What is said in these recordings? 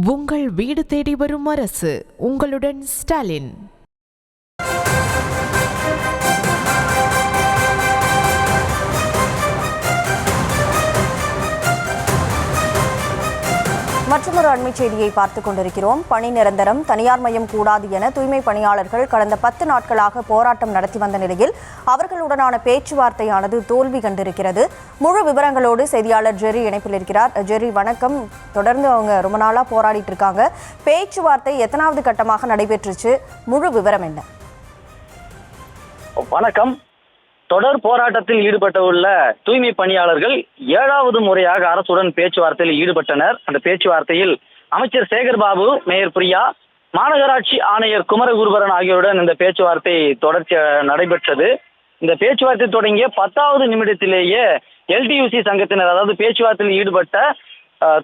உங்கள் வீடு தேடி வரும் அரசு. உங்களுடன் ஸ்டாலின். மற்றொரு அண்மைச் செய்தியை பார்த்துக் கொண்டிருக்கிறோம். பணி நிரந்தரம், தனியார் மயம் கூடாது என தூய்மை பணியாளர்கள் கடந்த 10 நாட்களாக போராட்டம் நடத்தி வந்த நிலையில் அவர்களுடனான பேச்சுவார்த்தையானது தோல்வி கண்டிருக்கிறது. முழு விவரங்களோடு செய்தியாளர் ஜெரி இணைப்பில் இருக்கிறார். ஜெரி, வணக்கம். தொடர்ந்து அவங்க ரொம்ப நாளா போராடிட்டு இருக்காங்க. பேச்சுவார்த்தை எத்தனாவது கட்டமாக நடைபெற்றுச்சு? முழு விவரம் என்ன? வணக்கம். தொடர் போராட்டத்தில் ஈடுபட்டுள்ள தூய்மை பணியாளர்கள் 7வது முறையாக அரசுடன் பேச்சுவார்த்தையில் ஈடுபட்டனர். அந்த பேச்சுவார்த்தையில் அமைச்சர் சேகர்பாபு, மேயர் பிரியா, மாநகராட்சி ஆணையர் குமரகுருபரன் ஆகியோருடன் இந்த பேச்சுவார்த்தை தொடர்ச்சி நடைபெற்றது. இந்த பேச்சுவார்த்தை தொடங்கிய 10வது நிமிடத்திலேயே LTUC சங்கத்தினர், அதாவது பேச்சுவார்த்தையில் ஈடுபட்ட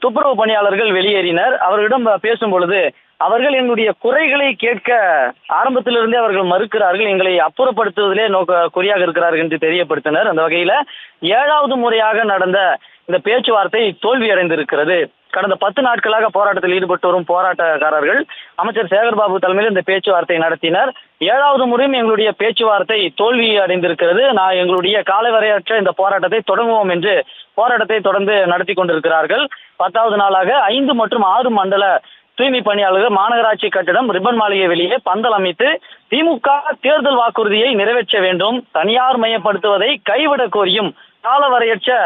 துப்புரவு பணியாளர்கள் வெளியேறினர். அவர்களிடம் பேசும் பொழுது அவர்கள் எங்களுடைய குறைகளை கேட்க ஆரம்பத்திலிருந்தே அவர்கள் மறுக்கிறார்கள், எங்களை அப்புறப்படுத்துவதிலே குறியாக இருக்கிறார்கள் என்று தெரியப்படுத்தினர். அந்த வகையில 7வது முறையாக நடந்த இந்த பேச்சுவார்த்தை தோல்வி அடைந்திருக்கிறது. கடந்த 10 நாட்களாக போராட்டத்தில் ஈடுபட்டு வரும் போராட்டக்காரர்கள் அமைச்சர் சேகர்பாபு தலைமையில் இந்த பேச்சுவார்த்தை நடத்தினர். 7வது முறையும் எங்களுடைய பேச்சுவார்த்தை தோல்வி அடைந்திருக்கிறது. எங்களுடைய காலவரையற்ற இந்த போராட்டத்தை தொடங்குவோம் என்று போராட்டத்தை தொடர்ந்து நடத்தி கொண்டிருக்கிறார்கள். 10வது நாளாக 5 மற்றும் 6 மண்டல தூய்மை பணியாளர்கள் மாநகராட்சி கட்டிடம் ரிப்பன் மாளிகை வெளியே பந்தல் அமைத்து திமுக தேர்தல் வாக்குறுதியை நிறைவேற்ற வேண்டும், தனியார் மயப்படுத்துவதை கைவிட கோரியும் காலவரையற்ற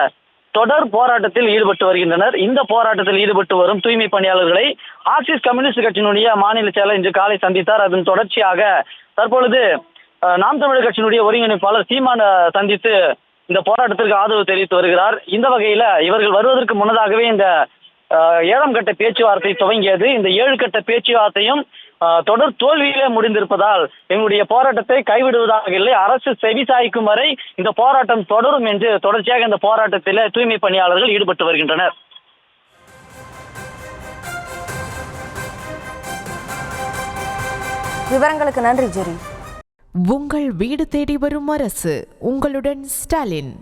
தொடர் போராட்டத்தில் ஈடுபட்டு வருகின்றனர். இந்த போராட்டத்தில் ஈடுபட்டு வரும் தூய்மை பணியாளர்களை மார்க்சிஸ்ட் கம்யூனிஸ்ட் கட்சியினுடைய மாநில செயலர் இன்று காலை சந்தித்தார். அதன் தொடர்ச்சியாக தற்பொழுது நாம் தமிழர் கட்சியினுடைய ஒருங்கிணைப்பாளர் சீமான் சந்தித்து இந்த போராட்டத்திற்கு ஆதரவு தெரிவித்து வருகிறார். இந்த வகையில இவர்கள் வருவதற்கு முன்னதாகவே இந்த 7ஆம் கட்ட பேச்சுவார்த்தை துவங்கியது. இந்த 7 கட்ட பேச்சுவார்த்தையும் தொடர் தோல்வியிலே முடிந்திருப்பதால் எங்களுடைய போராட்டத்தை கைவிடுவதாக இல்லை, அரசு செவிசாய்க்கும் வரை இந்த போராட்டம் தொடரும் என்று தொடர்ச்சியாக இந்த போராட்டத்தில் தூய்மை பணியாளர்கள் ஈடுபட்டு வருகின்றனர். விவரங்களுக்கு நன்றி ஜெரி. உங்கள் வீடு தேடி வரும் அரசு. உங்களுடன் ஸ்டாலின்.